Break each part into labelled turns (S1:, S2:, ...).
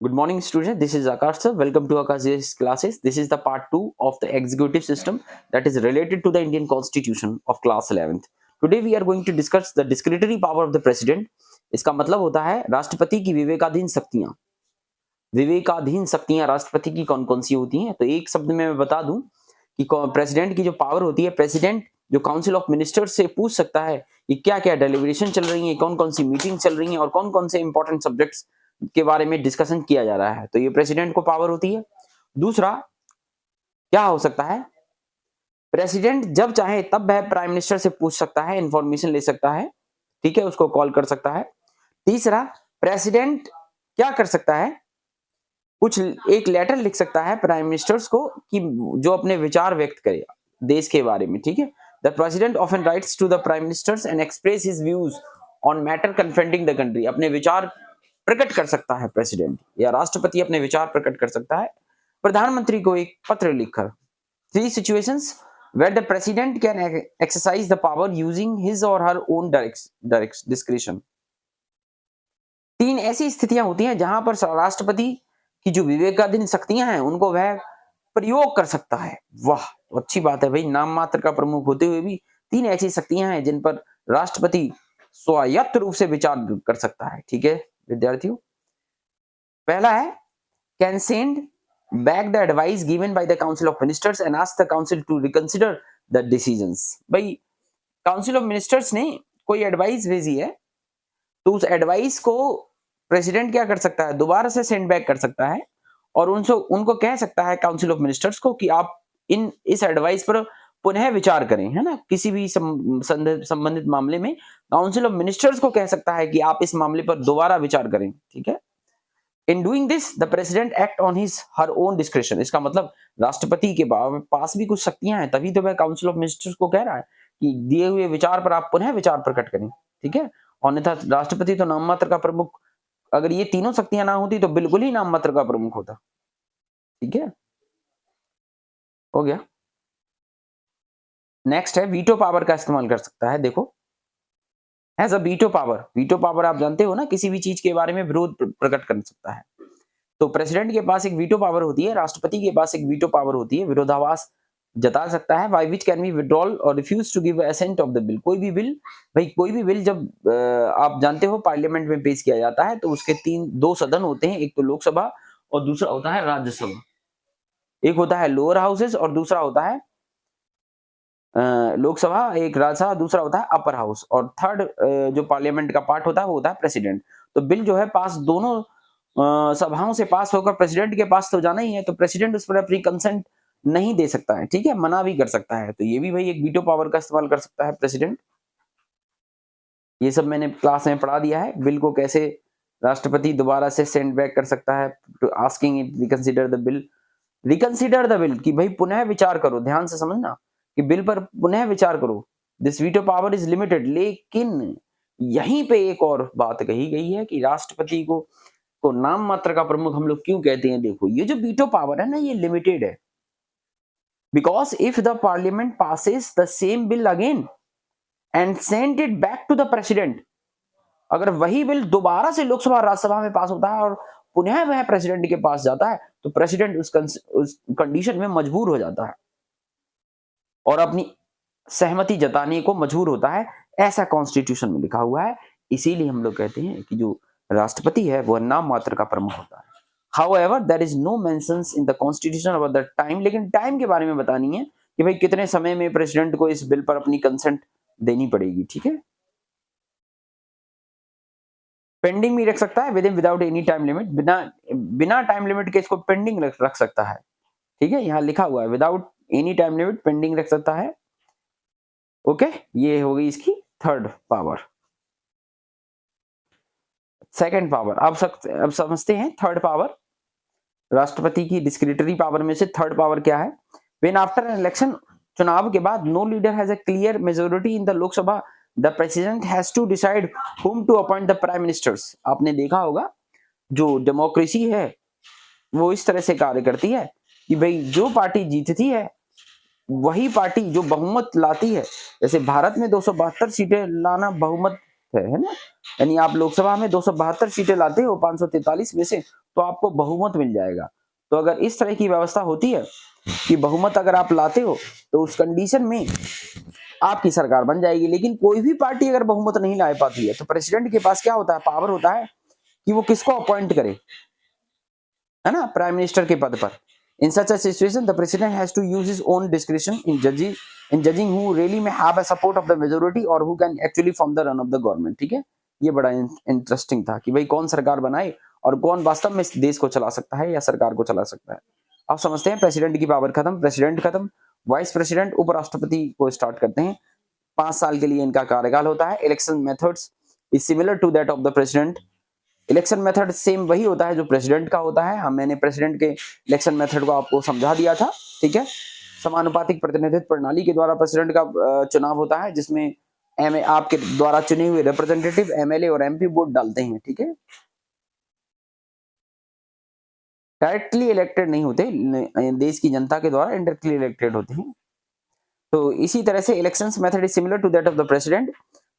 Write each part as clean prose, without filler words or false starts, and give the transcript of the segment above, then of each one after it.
S1: Good morning, students. This is Akash sir. Welcome to Akash's classes. This is the part 2 of the executive system that is related to the Indian Constitution of class 11th. Today we are going to discuss the discretionary power of the president. इसका मतलब होता है राष्ट्रपति की विवेकाधीन शक्तियां। विवेकाधीन शक्तियां राष्ट्रपति की कौन कौन सी होती हैं? तो एक शब्द में मैं बता दूं कि प्रेसिडेंट की जो पावर होती है, प्रेसिडेंट जो काउंसिल ऑफ मिनिस्टर्स से पूछ सकता है कि क्या क्या डेलिब्रेशन चल रही है, कौन कौन सी मीटिंग चल रही है और कौन कौन से इंपॉर्टेंट सब्जेक्ट्स के बारे में डिस्कशन किया जा रहा है। तो ये प्रेसिडेंट को पावर होती है। दूसरा क्या हो सकता है, प्रेसिडेंट जब चाहे तब वह प्राइम मिनिस्टर से पूछ सकता है, इंफॉर्मेशन ले सकता है, ठीक है, उसको कॉल कर सकता है। तीसरा, प्रेसिडेंट क्या कर सकता है, कुछ एक लेटर लिख सकता है प्राइम मिनिस्टर्स को कि जो अपने विचार व्यक्त करे देश के बारे में, ठीक है। The president often writes to the prime ministers and express his views on matter confronting the country. अपने विचार प्रकट कर सकता है प्रेसिडेंट या राष्ट्रपति अपने विचार प्रकट कर सकता है प्रधानमंत्री को एक पत्र लिखकर। Three situations where the president can exercise the power using his or her own direct discretion। तीन ऐसी स्थितियां होती हैं जहां पर राष्ट्रपति की जो विवेकाधीन शक्तियां हैं उनको वह प्रयोग कर सकता है। वाह, तो अच्छी बात है भाई, नाम मात्र का प्रमुख होते हुए भी तीन ऐसी शक्तियां हैं जिन पर राष्ट्रपति स्वायत्त रूप से विचार कर सकता है। ठीक है विद्यार्थियों, पहला है can send back the advice given by the council of ministers and ask the council to reconsider the decisions। भाई काउंसिल ऑफ मिनिस्टर्स ने कोई एडवाइस भेजी है तो उस एडवाइस को प्रेसिडेंट क्या कर सकता है, दोबारा से सेंड बैक कर सकता है और उनको कह सकता है काउंसिल ऑफ मिनिस्टर्स को कि आप इस एडवाइस पर पुनः विचार करें, है ना। किसी भी संबंधित मामले में काउंसिल ऑफ मिनिस्टर्स को कह सकता है कि आप इस मामले पर दोबारा विचार करें, ठीक है। In doing this, the president act on his her own discretion। इसका मतलब राष्ट्रपति के पास भी कुछ शक्तियां हैं, तभी तो वह काउंसिल ऑफ मिनिस्टर्स को कह रहा है कि दिए हुए विचार पर आप पुनः विचार प्रकट करें, ठीक है। अन्यथा राष्ट्रपति तो नाम मात्र का प्रमुख, अगर ये तीनों शक्तियां ना होती तो बिल्कुल ही नाम मात्र का प्रमुख होता, ठीक है। हो गया। नेक्स्ट है वीटो पावर का इस्तेमाल कर सकता है। देखो एज अ वीटो पावर आप जानते हो ना, किसी भी चीज के बारे में विरोध प्रकट कर सकता है। तो प्रेसिडेंट के पास एक वीटो पावर होती है, राष्ट्रपति के पास एक वीटो पावर होती है, विरोधाभास जता सकता है। By which can be withdrawal और refuse to give assent of the bill. कोई भी बिल, भाई कोई भी बिल जब आप जानते हो पार्लियामेंट में पेश किया जाता है तो उसके दो सदन होते हैं, एक तो लोकसभा और दूसरा होता है राज्यसभा। एक होता है लोअर हाउसेस और दूसरा होता है लोकसभा, एक राज्यसभा, दूसरा होता है अपर हाउस और थर्ड जो पार्लियामेंट का पार्ट होता है वो होता है प्रेसिडेंट। तो बिल जो है पास दोनों सभाओं से पास होकर प्रेसिडेंट के पास तो जाना ही है, तो प्रेसिडेंट उस पर अपनी कंसेंट नहीं दे सकता है, ठीक है, मना भी कर सकता है। तो ये भी भाई एक वीटो पावर का इस्तेमाल कर सकता है प्रेसिडेंट। ये सब मैंने क्लास में पढ़ा दिया है, बिल को कैसे राष्ट्रपति दोबारा से सेंड बैक कर सकता है, to asking it reconsider the bill. Reconsider the bill कि भाई पुनः विचार करो, ध्यान से समझना कि बिल पर पुनः विचार करो। This veto power is limited. लेकिन यहीं पे एक और बात कही गई है कि राष्ट्रपति को नाम मात्र का प्रमुख हम लोग क्यों कहते हैं। देखो ये जो वीटो पावर है ना, ये लिमिटेड है, because if the parliament passes the same bill again and send it back to the president, अगर वही बिल दोबारा से लोकसभा राज्यसभा में पास होता है और पुनः वह प्रेसिडेंट के पास जाता है तो प्रेसिडेंट उस कंडीशन में मजबूर हो जाता है और अपनी सहमति जताने को मजबूर होता है, ऐसा कॉन्स्टिट्यूशन में लिखा हुआ है। इसीलिए हम लोग कहते हैं कि जो राष्ट्रपति है वह नाम मात्र का प्रमुख होता है। However, there is no mentions in the constitution about the time। लेकिन टाइम के बारे में बतानी है कि भाई कितने समय में प्रेसिडेंट को इस बिल पर अपनी कंसेंट देनी पड़ेगी, ठीक है। पेंडिंग भी रख सकता है, with in without any time limit, बिना टाइम लिमिट के इसको पेंडिंग रख सकता है, ठीक है। यहाँ लिखा हुआ है without any time limit pending रख सकता है। ओके, ये हो गई इसकी थर्ड पावर। सेकंड पावर अब समझते हैं थर्ड पावर। राष्ट्रपति की डिस्क्रिटरी पावर में से थर्ड पावर क्या है। व्हेन आफ्टर एन इलेक्शन, चुनाव के बाद, no leader has a clear majority in the Lok Sabha, the president has to decide whom to appoint the prime ministers। आपने देखा होगा जो डेमोक्रेसी है वो इस तरह से कार्य करती है कि भाई जो पार्टी जीतती है वही पार्टी जो बहुमत लाती है, जैसे भारत में 272 सीटें लाना बहुमत है ना, यानी आप लोकसभा में 272 सीटें लाते हो 543 में से, तो आपको बहुमत मिल जाएगा। तो अगर इस तरह की व्यवस्था होती है कि बहुमत अगर आप लाते हो तो उस कंडीशन में आपकी सरकार बन जाएगी। लेकिन कोई भी पार्टी अगर बहुमत नहीं ला पाती है तो प्रेसिडेंट के पास क्या होता है, पावर होता है कि वो किसको अपॉइंट करे, है ना, प्राइम मिनिस्टर के पद पर। In such a situation the president has to use his own description in judging who really may have a support of the majority और who can actually form the run of the government. ठीक है, ये बड़ा interesting था कि भाई कौन सरकार बनाए और कौन वास्तव में इस देश को चला सकता है या सरकार को चला सकता है। अब समझते हैं, प्रेसिडेंट की पावर खत्म, प्रेसिडेंट खत्म, वाइस प्रेसिडेंट उपराष्ट्रपति को स्टार्ट करते हैं। 5 साल के लिए इनका कार्यकाल होता है। Election methods is similar to that of the president. Election method same वही मैंने जो प्रेसिडेंट का होता है। मैंने प्रेसिडेंट के इलेक्शन मेथड को आपको समझा दिया था। ठीक है, समानुपातिक प्रतिनिधित्व प्रणाली के द्वारा प्रेसिडेंट का चुनाव होता है, जिसमें आपके द्वारा चुने हुए रिप्रेजेंटेटिव एमएलए और एमपी वोट डालते हैं। ठीक है, डायरेक्टली इलेक्टेड नहीं होते, देश की जनता के द्वारा इनडायरेक्टली इलेक्टेड होते हैं। तो इसी तरह से elections method is similar to that of the president.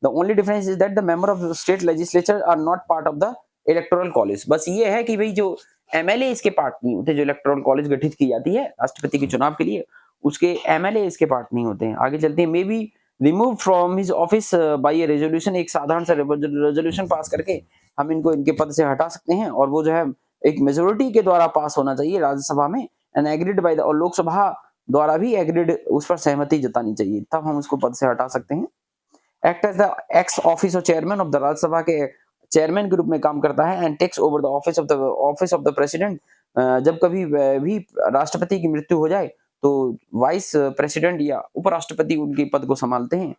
S1: The only difference is that the member of the state legislature are not part of the electoral college. बस ये है कि भाई जो एमएलए इसके पार्ट नहीं होते, जो इलेक्टोरल कॉलेज गठित की जाती है राष्ट्रपति के चुनाव के लिए, उसके एमएलए इसके पार्ट नहीं होते हैं। आगे चलते हैं, may be remove from his office by a resolution. एक साधारण सा रेजोल्यूशन पास करके हम इनको इनके पद से हटा सकते हैं, और वो जो है एक मेजोरिटी के द्वारा पास होना चाहिए राज्यसभा में, एंड एग्रीड बाय द, और लोकसभा द्वारा भी एग्रीड, उस पर सहमति जतानी चाहिए, तब हम उसको पद से हटा सकते हैं। Act as the ex office और चेयरमैन ऑफ द राज्यसभा के चेयरमैन के रूप में काम करता है, and takes over the office of the president. जब कभी भी राष्ट्रपति की मृत्यु हो जाए तो वाइस प्रेसिडेंट या उपराष्ट्रपति उनके पद को संभालते हैं,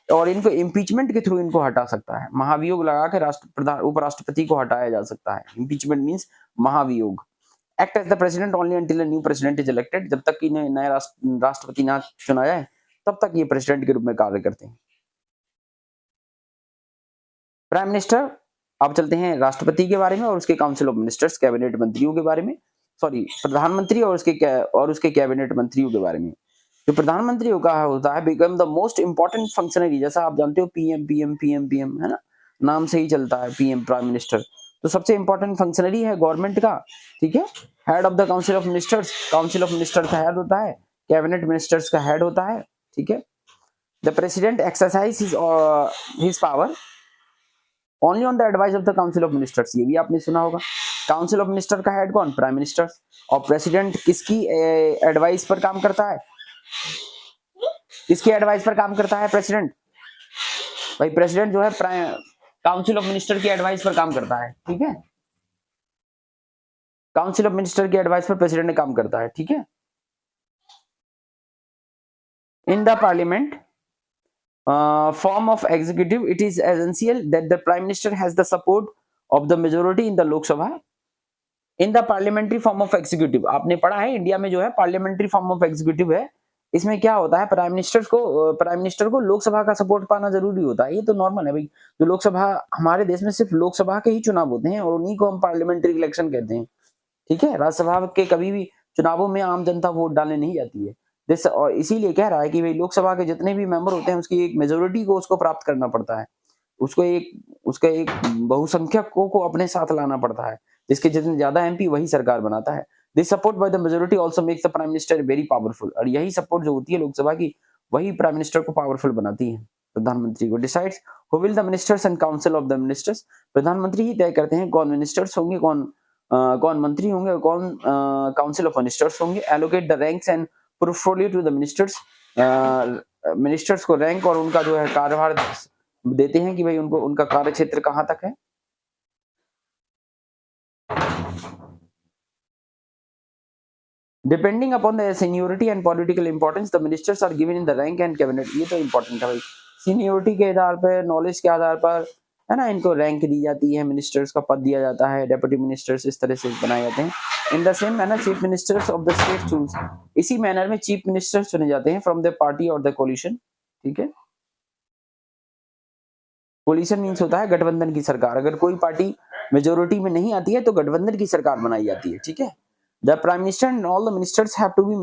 S1: और इनको इम्पीचमेंट के थ्रू इनको हटा सकता है। महाभियोग लगा के उपराष्ट्रपति को हटाया जा सकता है। इम्पीचमेंट मीन्स महाभियोग। Act as the president only until a new president is elected. जब तक कि नया राष्ट्रपति ना चुना जाए तब तक ये प्रेसिडेंट के रूप में कार्य करते हैं। प्राइम मिनिस्टर, अब चलते हैं राष्ट्रपति के बारे में और उसके काउंसिल ऑफ मिनिस्टर्स, कैबिनेट मंत्रियों के बारे में, सॉरी प्रधानमंत्री और उसके कैबिनेट मंत्रियों के बारे में। जो प्रधानमंत्री का होता है, become the most important functionary. जैसा आप जानते हो पीएम पीएम पीएम पीएम, है ना, नाम से ही चलता है पीएम, प्राइम मिनिस्टर। तो सबसे इंपॉर्टेंट फंक्शनरी है गवर्नमेंट का। ठीक है, head of the council of ministers, council of minister का हेड होता है, कैबिनेट मिनिस्टर्स का हेड होता है। ठीक है, the president exercise his power only on the advice of the council of ministers. ये भी आपने सुना होगा। काउंसिल ऑफ मिनिस्टर का हेड कौन? Prime minister. और प्रेसिडेंट किसकी एडवाइस पर काम करता है? किसकी एडवाइस पर काम करता है प्रेसिडेंट? भाई प्रेसिडेंट जो है काउंसिल ऑफ मिनिस्टर की एडवाइस पर काम करता है। ठीक है, काउंसिल ऑफ मिनिस्टर की एडवाइस पर प्रेसिडेंट काम करता है। ठीक है, in the parliament form of executive, it is essential that the prime minister has the support of the majority in the Lok Sabha. In the parliamentary form of executive, आपने पढ़ा है India में जो है पार्लियामेंट्री फॉर्म ऑफ एग्जीक्यूटिव है, इसमें क्या होता है, प्राइम मिनिस्टर को लोकसभा का सपोर्ट पाना जरूरी होता है। ये तो नॉर्मल है भाई, जो लोकसभा, हमारे देश में सिर्फ लोकसभा के ही चुनाव होते हैं और उन्हीं को हम पार्लियामेंट्री इलेक्शन कहते हैं। ठीक है, राज्यसभा के कभी भी चुनावों में आम जनता वोट डालने नहीं जाती है। और इसीलिए कह रहा है कि भाई लोकसभा के जितने भी मेंबर होते हैं उसकी एक मेजोरिटी को उसको प्राप्त करना पड़ता है, उसका एक बहुसंख्यक को अपने साथ लाना पड़ता है, जिसके जितने ज्यादा एमपी वही सरकार बनाता है। This support by the majority also makes the prime minister very powerful. और यही सपोर्ट जो होती है लोकसभा की, वही प्राइम मिनिस्टर को पावरफुल बनाती है, प्रधानमंत्री को। Decides who will the ministers and council of the ministers. प्रधानमंत्री ही तय करते हैं कौन मिनिस्टर्स होंगे, कौन मंत्री होंगे, कौन काउंसिल ऑफ मिनिस्टर्स होंगे। Allocate the ranks and portfolio to the ministers. Ministers को रैंक और उनका जो है कार्यभार देते हैं कि भाई उनको उनका कार्य क्षेत्र कहां तक है। Depending upon the seniority and political importance the ministers are given in the rank and cabinet. ये तो इंपॉर्टेंट है भाई, सीनियोरिटी के आधार पर, नॉलेज के आधार पर, है ना, इनको रैंक दी जाती है, मिनिस्टर्स का पद दिया जाता है, डेप्यूटी मिनिस्टर्स इस तरह से बनाए जाते हैं। In the same manner chief ministers of the state choose. इसी मैनर में चीफ मिनिस्टर्स चुने जाते हैं फ्रॉम द पार्टी और द कोलिशन। ठीक है, कोलिशन मींस होता है गठबंधन की सरकार। अगर कोई पार्टी मेजोरिटी में नहीं आती है तो गठबंधन की सरकार बनाई जाती है। ठीक है, the prime minister and all the ministers have to be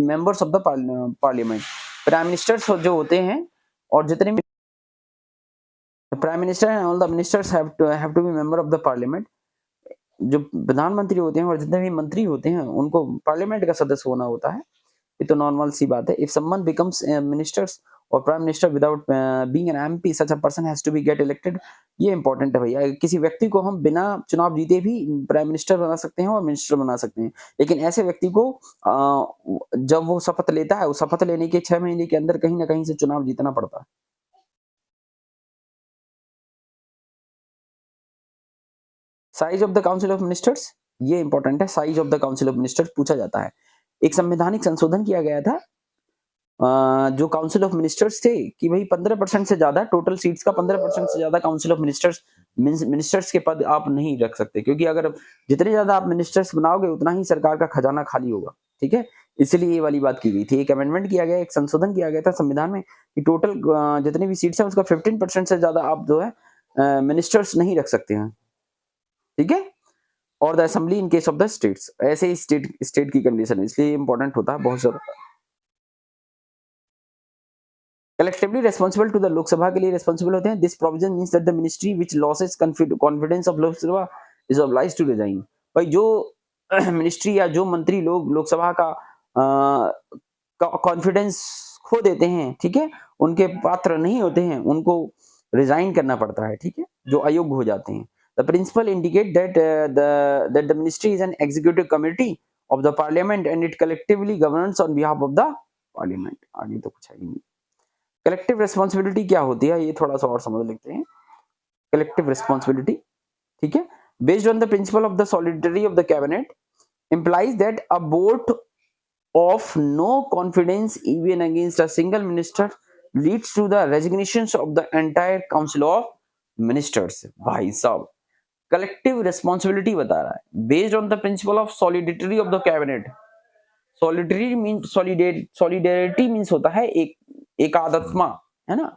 S1: members of the parliament. Prime ministers जो होते हैं और जितने prime minister and all the ministers have to be member of the parliament. जो प्रधानमंत्री होते हैं और जितने भी मंत्री होते हैं उनको पार्लियामेंट का सदस्य होना होता है, ये तो नॉर्मल सी बात है। इफ समवन बिकम्स मिनिस्टर्स और prime minister without being an MP, such a person has to be get elected. ये इंपॉर्टेंट है भैया, किसी व्यक्ति को हम बिना चुनाव जीते भी प्राइम मिनिस्टर बना सकते हैं और मिनिस्टर बना सकते हैं, लेकिन ऐसे व्यक्ति को जब वो शपथ लेता है, उस शपथ लेने के 6 महीने के अंदर कहीं ना कहीं से चुनाव जीतना पड़ता है। Size of the council of ministers, ये इंपॉर्टेंट है, size of the council of ministers पूछा जाता है। एक संवैधानिक संशोधन किया गया था जो काउंसिल ऑफ मिनिस्टर्स थे कि भाई 15% से ज्यादा टोटल सीट्स का 15% से ज्यादा काउंसिल ऑफ मिनिस्टर्स मिनिस्टर्स के पद आप नहीं रख सकते, क्योंकि अगर जितने ज्यादा आप मिनिस्टर्स बनाओगे उतना ही सरकार का खजाना खाली होगा। ठीक है, इसलिए ये वाली बात की गई थी। एक अमेंडमेंट किया गया, एक संशोधन किया गया था संविधान में कि टोटल जितनी भी सीट्स हैं उसका 15% से ज्यादा आप जो है मिनिस्टर्स नहीं रख सकते हैं। ठीक है, और the assembly in case of the states, ऐसे ही स्टेट की कंडीशन है, इसलिए इंपॉर्टेंट होता है बहुत ज्यादा। Collectively responsible to the Lok Sabha के लिए रेस्पॉन्सिबल होते हैं। This provision means that the ministry which loses confidence of Lok Sabha is obliged to resign. भाई जो मिनिस्ट्री या जो मंत्री लोग लोकसभा का कॉन्फिडेंस खो देते हैं, ठीक है, उनके पात्र नहीं होते हैं, उनको रिजाइन करना पड़ता है। ठीक है, जो अयोग्य हो जाते हैं। The principle indicate that the ministry is an executive committee of the parliament and it collectively governance on behalf of the parliament. आगे तो कुछ है ही नहीं। कलेक्टिव रिस्पॉन्सिबिलिटी क्या होती है, ये थोड़ा सा और समझ लेते हैं। कलेक्टिव रिस्पॉन्सिबिलिटी, ठीक है, based on the principle of the solidarity of the cabinet implies that a vote of no confidence even against a single minister leads to the resignations of the entire council of ministers। भाई साहब, collective responsibility बता रहा है based on the principle of solidity of the cabinet. Solidity mean solidarity means होता है एक आत्मा, है ना।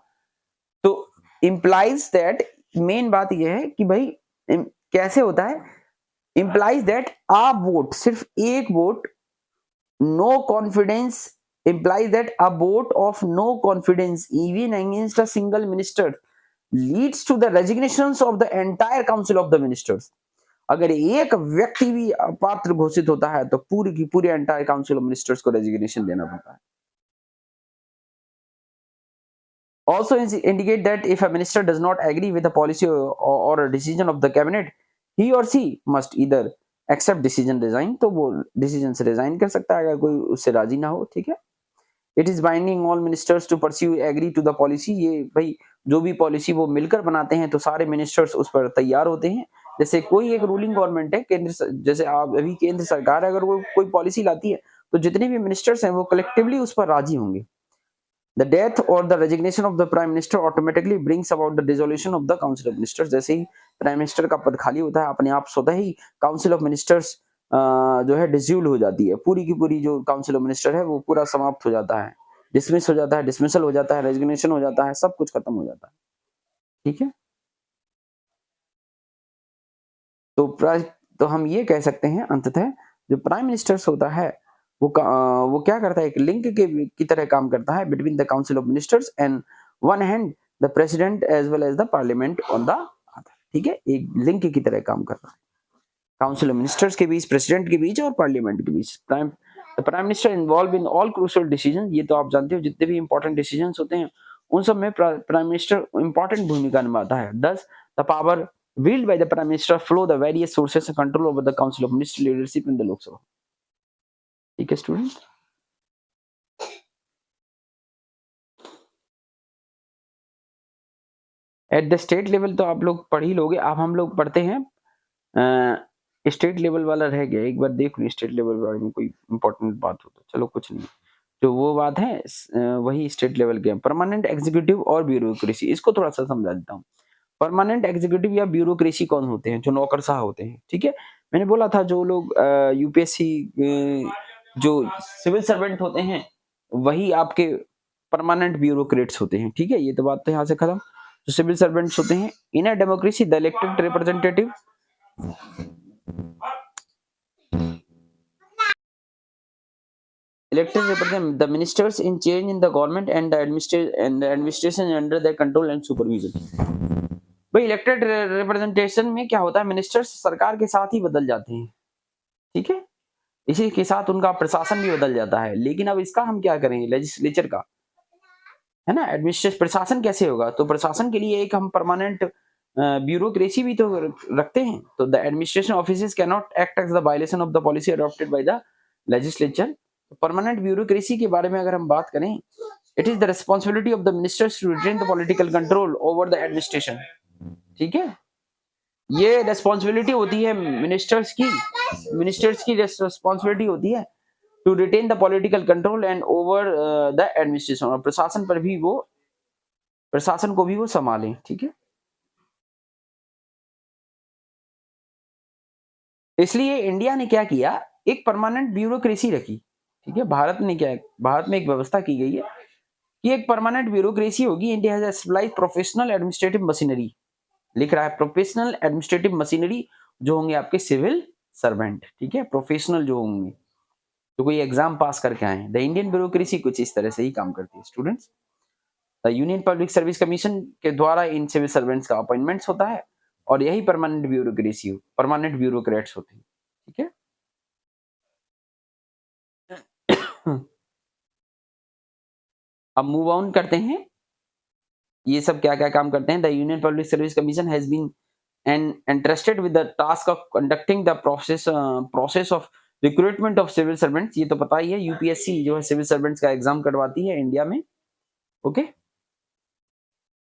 S1: तो इंप्लाइज दैट, मेन बात यह है कि भाई कैसे होता है, इंप्लाइज दैट आ वोट, सिर्फ एक vote, no confidence, implies that a vote of no confidence even against a single minister leads to the resignations of the entire council of the ministers। अगर एक व्यक्ति भी अपात्र घोषित होता है तो पूरी की पूरी एंटायर काउंसिल ऑफ मिनिस्टर्स को रेजिग्नेशन देना पड़ता है। Also indicate that if a minister does not agree with the policy or a decision of the cabinet, he or she must either accept decision, resign, तो वो decision से resign कर सकता है अगर कोई उससे राजी ना हो। ठीक है, it is binding all ministers to pursue agree to the policy. ये भाई जो भी पॉलिसी वो मिलकर बनाते हैं तो सारे मिनिस्टर्स उस पर तैयार होते हैं। जैसे कोई एक रूलिंग गवर्नमेंट है, केंद्र, जैसे आप अभी केंद्र सरकार अगर वो कोई पॉलिसी लाती है तो जितने भी मिनिस्टर्स हैं वो कलेक्टिवली उस पर राजी होंगे। The death or the resignation of the prime minister automatically brings about the dissolution of the council of ministers। जैसे ही प्राइम मिनिस्टर का पद खाली होता है अपने आप स्वतः ही काउंसिल ऑफ मिनिस्टर्स जो है डिसॉल्व हो जाती है, पूरी की पूरी जो काउंसिल ऑफ मिनिस्टर है वो पूरा समाप्त हो जाता है, डिसमिस हो जाता है, डिसमिसल हो जाता है, रेजिग्नेशन हो जाता है, सब कुछ खत्म हो जाता है। ठीक है, तो हम ये कह सकते हैं अंततः जो प्राइम मिनिस्टर्स होता है वो क्या करता है, एक लिंक की तरह काम करता है between the council of ministers and one hand the president as well as the parliament on the other. ठीक है, एक लिंक की तरह काम कर रहा है काउंसिल ऑफ मिनिस्टर्स के बीच, प्रेसिडेंट के बीच और पार्लियामेंट के बीच। Prime minister involve in all crucial decision, ये तो आप जानते हो जितने भी इंपॉर्टेंट डिसीजन होते हैं उन सब में प्राइम मिनिस्टर इंपॉर्टेंट भूमिका निभाता है। दस the power wielded by the prime minister flow the various sources of control over the council of minister leadership in the Lok Sabha। ठीक है student, at the state level तो आप लोग पढ़ ही लोगे। अब हम लोग पढ़ते हैं स्टेट लेवल वाला रह गया, एक बार देख लो स्टेट लेवल बारे में कोई इंपॉर्टेंट बात हो तो। चलो कुछ नहीं, जो वो बात है वही स्टेट लेवल के। परमानेंट एग्जीक्यूटिव और ब्यूरोक्रेसी, इसको थोड़ा सा समझा देता हूँ। परमानेंट एग्जीक्यूटिव या ब्यूरोक्रेसी कौन होते हैं, जो नौकरशाह होते हैं। ठीक है, मैंने बोला था जो लोग यूपीएससी जो सिविल सर्वेंट होते हैं वही आपके परमानेंट ब्यूरोक्रेट्स होते हैं। ठीक है, ये तो बात तो यहाँ से खत्म। जो सिविल सर्वेंट्स होते हैं, in a democracy the elected representative elected represent the ministers in change in the government and the administration under their control and supervision। भाई इलेक्टेड रिप्रेजेंटेशन में क्या होता है, मिनिस्टर्स सरकार के साथ ही बदल जाते हैं, ठीक है, इसी के साथ उनका प्रशासन भी बदल जाता है। लेकिन अब इसका हम क्या करें, लेजिस्लेचर का, है ना, एडमिनिस्ट्रेशन प्रशासन कैसे होगा, तो प्रशासन के लिए एक हम परमानेंट ब्यूरोक्रेसी भी तो रखते हैं। तो the administration offices can not act as the violation of the policy adopted by the legislature. Permanent bureaucracy के बारे में अगर हम बात करें, it is the responsibility of the ministers to retain the political control over the administration, ठीक है, ये रिस्पॉन्सिबिलिटी होती है मिनिस्टर्स की रिस्पॉन्सिबिलिटी होती है to retain the political control and over the administration, और प्रशासन को भी वो संभालें, ठीक है। इसलिए इंडिया ने क्या किया, एक परमानेंट ब्यूरोक्रेसी रखी, ठीक है। भारत में एक व्यवस्था की गई है कि एक परमानेंट ब्यूरोक्रेसी होगी। India has established professional administrative machinery, लिख रहा है प्रोफेशनल एडमिनिस्ट्रेटिव मशीनरी, जो होंगे आपके सिविल सर्वेंट, ठीक है, प्रोफेशनल जो होंगे, तो कोई एग्जाम पास करके आए। द इंडियन ब्यूरोक्रेसी कुछ इस तरह से ही काम करती है students. The Union Public service commission के द्वारा इन सिविल सर्वेंट्स का अपॉइंटमेंट्स होता है, और यही परमानेंट ब्यूरोक्रेट्स होते हैं, ठीक है। अब मूव ऑन करते हैं, ये सब क्या क्या काम करते हैं। The Union Public service Commission has been entrusted with the task of conducting the process of recruitment of civil servants. ये तो पता ही है, यूपीएससी जो है सिविल सर्वेंट्स का एग्जाम करवाती है इंडिया में, okay.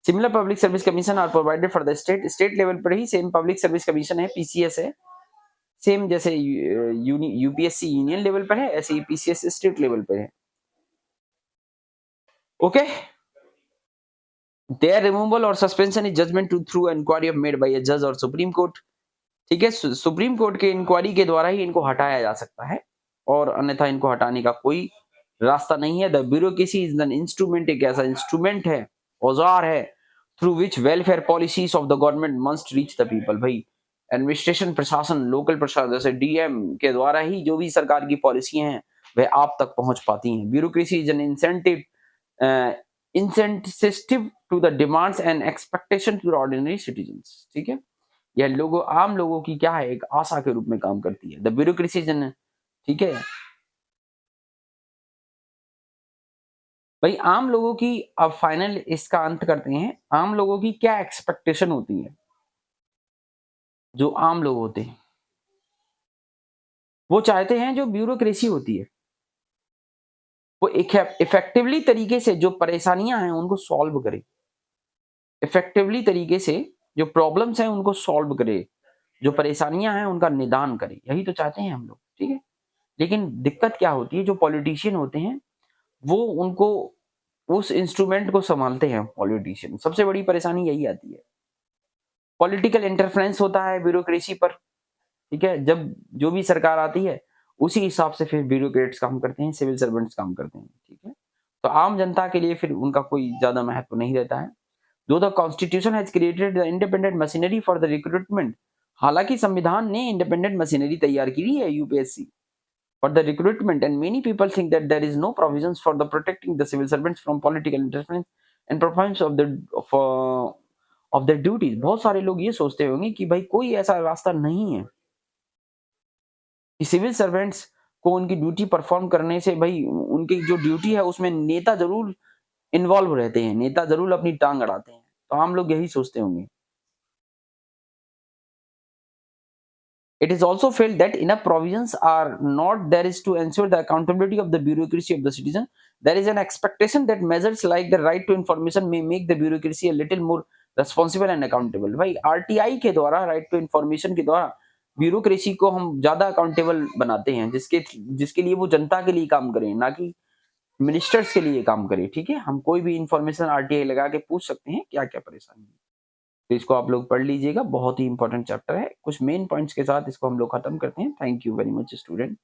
S1: Similar public service commission are provided for the state level पर ही सेम पब्लिक सर्विस कमीशन है, पीसीएस है, सेम जैसे यूपीएससी यूनियन लेवल पर है, ऐसे ही पीसीएस स्टेट लेवल पर है, ओके। देयर रिमूवल और suspension is judgement through inquiry made by a जज और सुप्रीम कोर्ट, ठीक है। सुप्रीम कोर्ट के इंक्वायरी के द्वारा ही इनको हटाया जा सकता है, और अन्यथा इनको हटाने का कोई रास्ता नहीं है। The bureaucracy is an instrument, एक ऐसा इंस्ट्रूमेंट है, औजार है, through which welfare policies of the government must reach the people. भाई एडमिनिस्ट्रेशन प्रशासन, लोकल प्रशासन जैसे डीएम के द्वारा ही जो भी सरकार की पॉलिसियां हैं वह आप तक पहुंच पाती हैं। Bureaucracy is an incentive to the demands and expectation to ordinary citizens, ठीक है। यह आम लोगों की क्या है, एक आशा के रूप में काम करती है। द ब्यूरोक्रेसी जन, ठीक है भाई, आम लोगों की, अब फाइनल इसका अंत करते हैं, आम लोगों की क्या एक्सपेक्टेशन होती है। जो आम लोग होते हैं वो चाहते हैं, जो ब्यूरोक्रेसी होती है वो एक इफेक्टिवली तरीके से जो परेशानियां हैं उनको सॉल्व करे, इफेक्टिवली तरीके से जो प्रॉब्लम्स हैं उनको सॉल्व करे, जो परेशानियां हैं उनका निदान करे, यही तो चाहते हैं हम लोग, ठीक है। लेकिन दिक्कत क्या होती है, जो पॉलिटिशियन होते हैं वो उनको उस इंस्ट्रूमेंट को संभालते हैं पॉलिटिशियन, सबसे बड़ी परेशानी यही आती है। पॉलिटिकल इंटरफेरेंस होता है ब्यूरोक्रेसी पर, ठीक है। जब जो भी सरकार आती है उसी हिसाब से फिर ब्यूरोक्रेट्स काम करते हैं, सिविल सर्वेंट्स काम करते हैं, ठीक है। तो आम जनता के लिए फिर उनका कोई ज्यादा महत्व नहीं रहता है। दो the constitution has created the independent machinery for the recruitment, हालांकि संविधान ने इंडिपेंडेंट मशीनरी तैयार की है UPSC for the recruitment, and many people think that there is no provisions for the protecting the civil servants from political interference and performance of their duties। बहुत सारे लोग ये सोचते होंगे कि भाई कोई ऐसा रास्ता नहीं है कि सिविल सर्वेंट्स को उनकी ड्यूटी परफॉर्म करने से, भाई उनकी जो ड्यूटी है उसमें नेता जरूर इन्वॉल्व रहते हैं, नेता जरूर अपनी टांग अड़ाते हैं, तो आम लोग यही सोचते होंगे। It is also felt that enough provisions are not there is to ensure the accountability of the bureaucracy of the citizen. There is an expectation that measures like the right to information may make the bureaucracy a little more responsible and accountable। भाई RTI के द्वारा, right to information के द्वारा bureaucracy को हम ज्यादा accountable बनाते हैं, जिसके लिए वो जनता के लिए काम करें, ना कि मिनिस्टर्स के लिए काम करें, ठीक है। हम कोई भी इंफॉर्मेशन आरटीआई लगा के पूछ सकते हैं क्या क्या परेशानी है, तो इसको आप लोग पढ़ लीजिएगा, बहुत ही इंपॉर्टेंट चैप्टर है। कुछ मेन पॉइंट्स के साथ इसको हम लोग खत्म करते हैं। Thank you very much student.